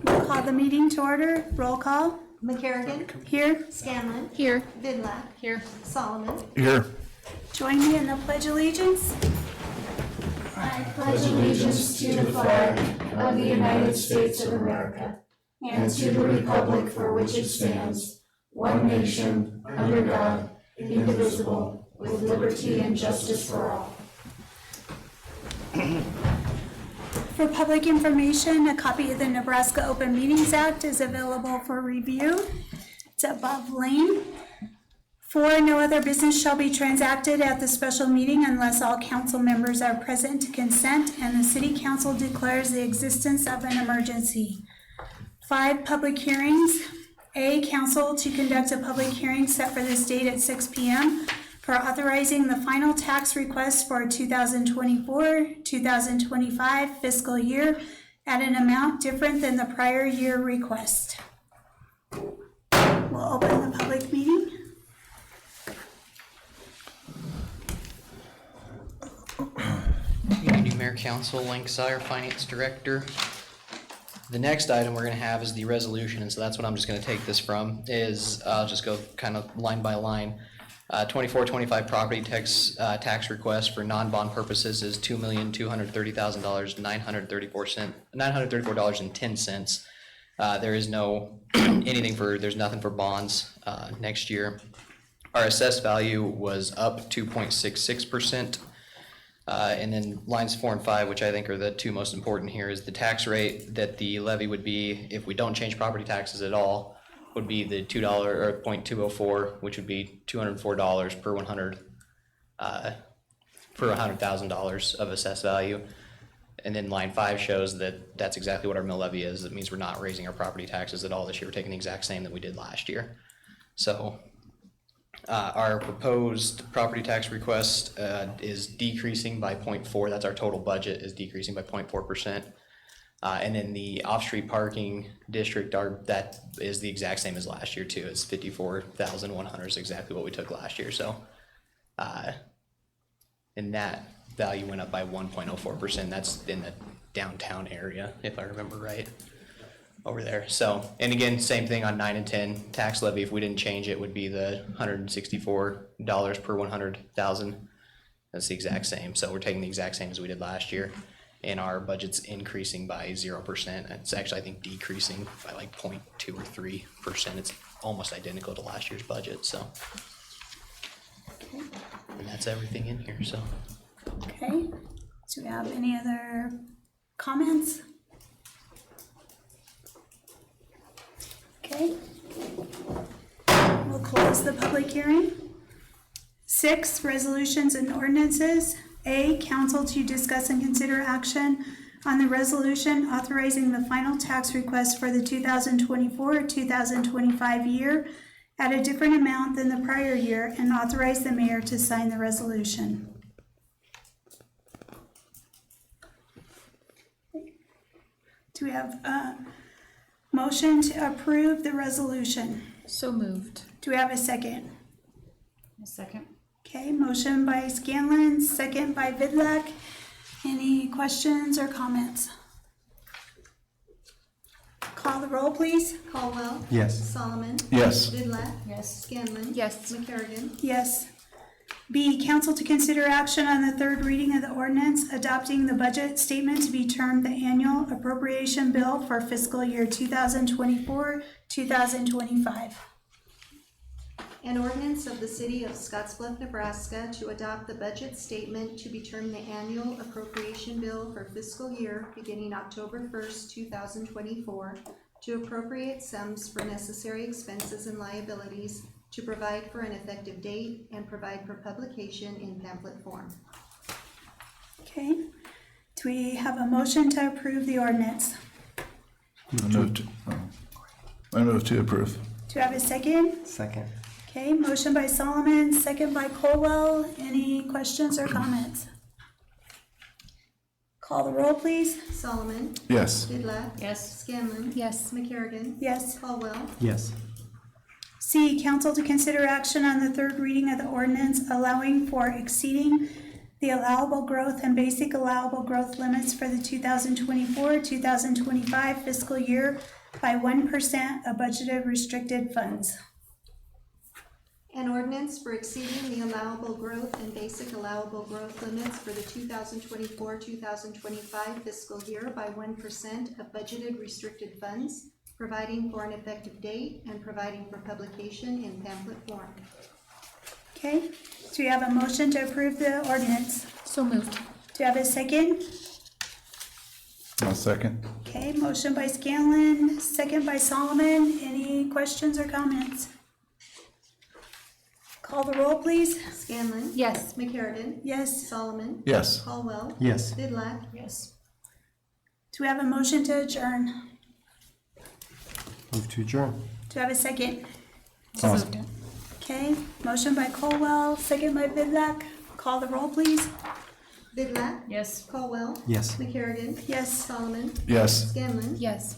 We'll call the meeting to order. Roll call. McCarrigan. Here. Scanlon. Here. Vidlac. Here. Solomon. Here. Join me in the Pledge of Allegiance. I pledge allegiance to the flag of the United States of America and to the republic for which it stands, one nation, under God, indivisible, with liberty and justice for all. For public information, a copy of the Nebraska Open Meetings Act is available for review. It's above lane. 4, no other business shall be transacted at the special meeting unless all council members are present to consent and the city council declares the existence of an emergency. 5, public hearings. A, council to conduct a public hearing set for this date at 6 p.m. for authorizing the final tax request for 2024-2025 fiscal year at an amount different than the prior year request. We'll open the public meeting. Good evening, Mayor Council, Link Sire, Finance Director. The next item we're going to have is the resolution, and so that's what I'm just going to take this from, is I'll just go kind of line by line. 24-25 property tax request for non-bond purposes is $2,230,000, $934.10. There is no there's nothing for bonds next year. Our assessed value was up 2.66%. And then lines 4 and 5, which I think are the two most important here, is the tax rate that the levy would be if we don't change property taxes at all, would be the $2 or 0.204, which would be $204 per 100 per $100,000 of assessed value. And then line 5 shows that that's exactly what our mill levy is. That means we're not raising our property taxes at all this year. We're taking the exact same that we did last year. So our proposed property tax request is decreasing by 0.4. That's our total budget is decreasing by 0.4%. And then the off-street parking district, that is the exact same as last year too. It's 54,100 is exactly what we took last year. So, and that value went up by 1.04%. That's in the downtown area, if I remember right, over there. So, and again, same thing on 9 and 10 tax levy. If we didn't change it, would be the $164 per 100,000. That's the exact same. So we're taking the exact same as we did last year. And our budget's increasing by 0%. It's actually, I think, decreasing by like 0.2 or 3%. It's almost identical to last year's budget, so. And that's everything in here, so. Okay. Do we have any other comments? Okay. We'll close the public hearing. 6, resolutions and ordinances. A, council to discuss and consider action on the resolution authorizing the final tax request for the 2024-2025 year at a different amount than the prior year and authorize the mayor to sign the resolution. Do we have a motion to approve the resolution? So moved. Do we have a second? A second. Okay, motion by Scanlon, second by Vidlac. Any questions or comments? Call the roll, please. Caldwell. Yes. Solomon. Yes. Vidlac. Yes. Scanlon. Yes. McCarrigan. Yes. B, council to consider action on the third reading of the ordinance adopting the budget statement to be termed the annual appropriation bill for fiscal year 2024-2025. An ordinance of the city of Scottsbluff, Nebraska to adopt the budget statement to be termed the annual appropriation bill for fiscal year beginning October 1st, 2024, to appropriate sums for necessary expenses and liabilities, to provide for an effective date, and provide for publication in pamphlet form. Okay. Do we have a motion to approve the ordinance? I move to approve. Do we have a second? Second. Okay, motion by Solomon, second by Colwell. Any questions or comments? Call the roll, please. Solomon. Yes. Vidlac. Yes. Scanlon. Yes. McCarrigan. Yes. Caldwell. Yes. C, council to consider action on the third reading of the ordinance allowing for exceeding the allowable growth and basic allowable growth limits for the 2024-2025 fiscal year by 1% of budgeted restricted funds. An ordinance for exceeding the allowable growth and basic allowable growth limits for the 2024-2025 fiscal year by 1% of budgeted restricted funds, providing for an effective date and providing for publication in pamphlet form. Okay, do we have a motion to approve the ordinance? So moved. Do you have a second? I'll second. Okay, motion by Scanlon, second by Solomon. Any questions or comments? Call the roll, please. Scanlon. Yes. McCarrigan. Yes. Solomon. Yes. Caldwell. Yes. Vidlac. Yes. Do we have a motion to adjourn? Move to adjourn. Do we have a second? So Awesome. moved. Okay, motion by Colwell, second by Vidlac. Call the roll, please. Vidlac. Yes. Caldwell. Yes. McCarrigan. Yes. Solomon. Yes. Scanlon. Yes.